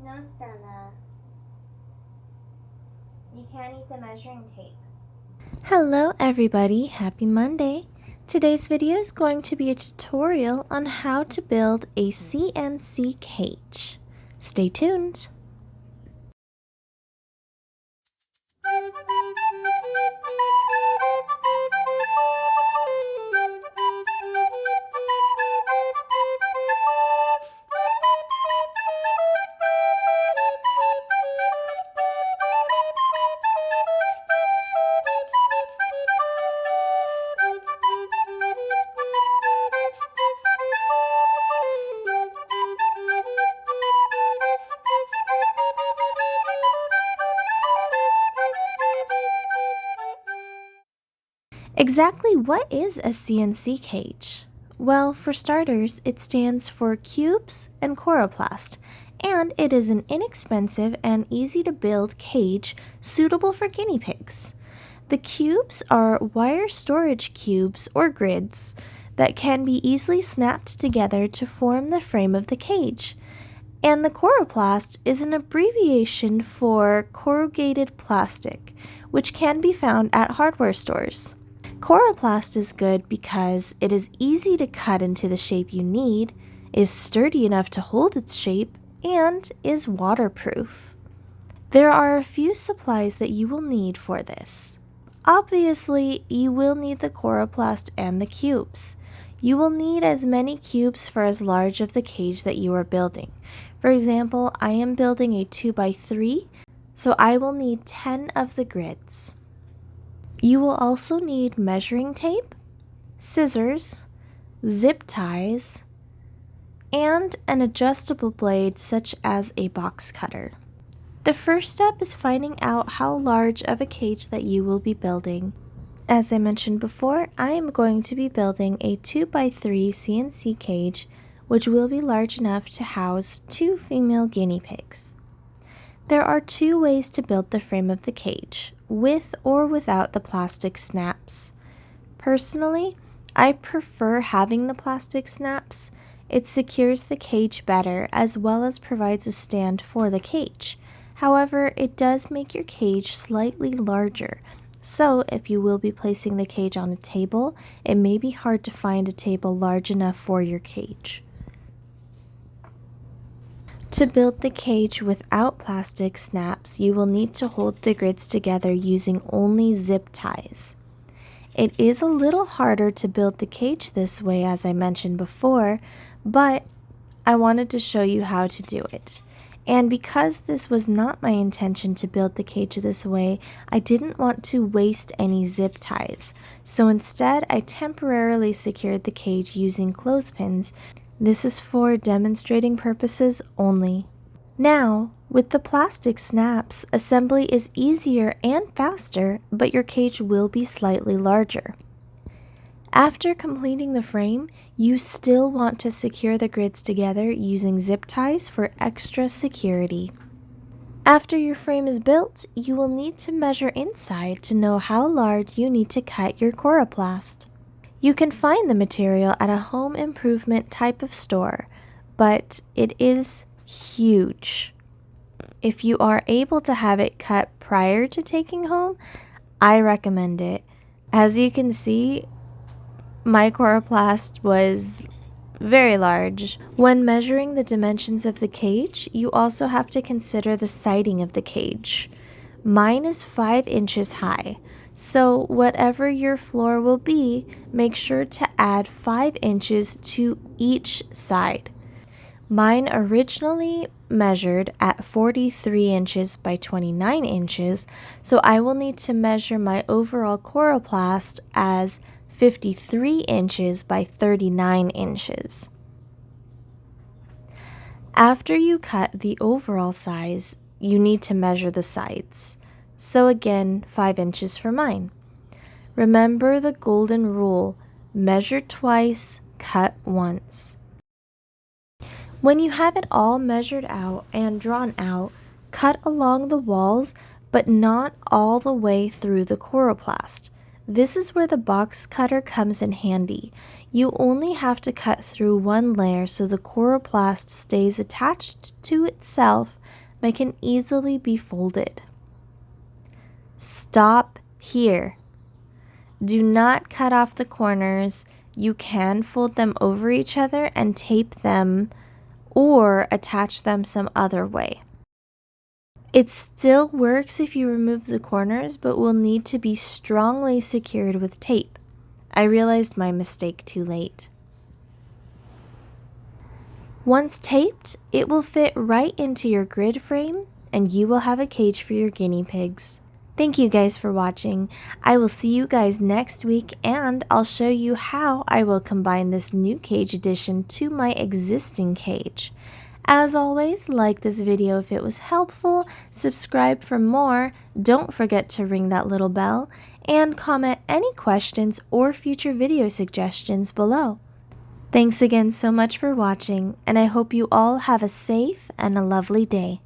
No, Stella. You can't eat the measuring tape. Hello everybody, happy Monday. Today's video is going to be a tutorial on how to build a CNC cage. Stay tuned. Exactly what is a CNC cage? Well, for starters, it stands for Cubes and Coroplast, and it is an inexpensive and easy to build cage suitable for guinea pigs. The cubes are wire storage cubes or grids that can be easily snapped together to form the frame of the cage. And the Coroplast is an abbreviation for corrugated plastic, which can be found at hardware stores. Coroplast is good because it is easy to cut into the shape you need, is sturdy enough to hold its shape, and is waterproof. There are a few supplies that you will need for this. Obviously, you will need the Coroplast and the cubes. You will need as many cubes for as large of the cage that you are building. For example, I am building a 2x3, so I will need 10 of the grids. You will also need measuring tape, scissors, zip ties, and an adjustable blade such as a box cutter. The first step is finding out how large of a cage that you will be building. As I mentioned before, I am going to be building a 2x3 CNC cage, which will be large enough to house 2 female guinea pigs. There are 2 ways to build the frame of the cage, with or without the plastic snaps. Personally, I prefer having the plastic snaps. It secures the cage better as well as provides a stand for the cage. However, it does make your cage slightly larger. So if you will be placing the cage on a table, it may be hard to find a table large enough for your cage. To build the cage without plastic snaps, you will need to hold the grids together using only zip ties. It is a little harder to build the cage this way, as I mentioned before, but I wanted to show you how to do it. And because this was not my intention to build the cage this way, I didn't want to waste any zip ties. So instead, I temporarily secured the cage using clothespins. This is for demonstrating purposes only. Now, with the plastic snaps, assembly is easier and faster, but your cage will be slightly larger. After completing the frame, you still want to secure the grids together using zip ties for extra security. After your frame is built, you will need to measure inside to know how large you need to cut your Coroplast. You can find the material at a home improvement type of store, but it is huge. If you are able to have it cut prior to taking home, I recommend it. As you can see, my Coroplast was very large. When measuring the dimensions of the cage, you also have to consider the siding of the cage. Mine is 5 inches high, so whatever your floor will be, make sure to add 5 inches to each side. Mine originally measured at 43 inches by 29 inches, so I will need to measure my overall Coroplast as 53 inches by 39 inches. After you cut the overall size, you need to measure the sides. So again, 5 inches for mine. Remember the golden rule, measure twice, cut once. When you have it all measured out and drawn out, cut along the walls, but not all the way through the Coroplast. This is where the box cutter comes in handy. You only have to cut through one layer so the Coroplast stays attached to itself but can easily be folded. Stop here. Do not cut off the corners. You can fold them over each other and tape them or attach them some other way. It still works if you remove the corners, but will need to be strongly secured with tape. I realized my mistake too late. Once taped, it will fit right into your grid frame and you will have a cage for your guinea pigs. Thank you guys for watching. I will see you guys next week and I'll show you how I will combine this new cage addition to my existing cage. As always, like this video if it was helpful, subscribe for more, don't forget to ring that little bell, and comment any questions or future video suggestions below. Thanks again so much for watching, and I hope you all have a safe and a lovely day.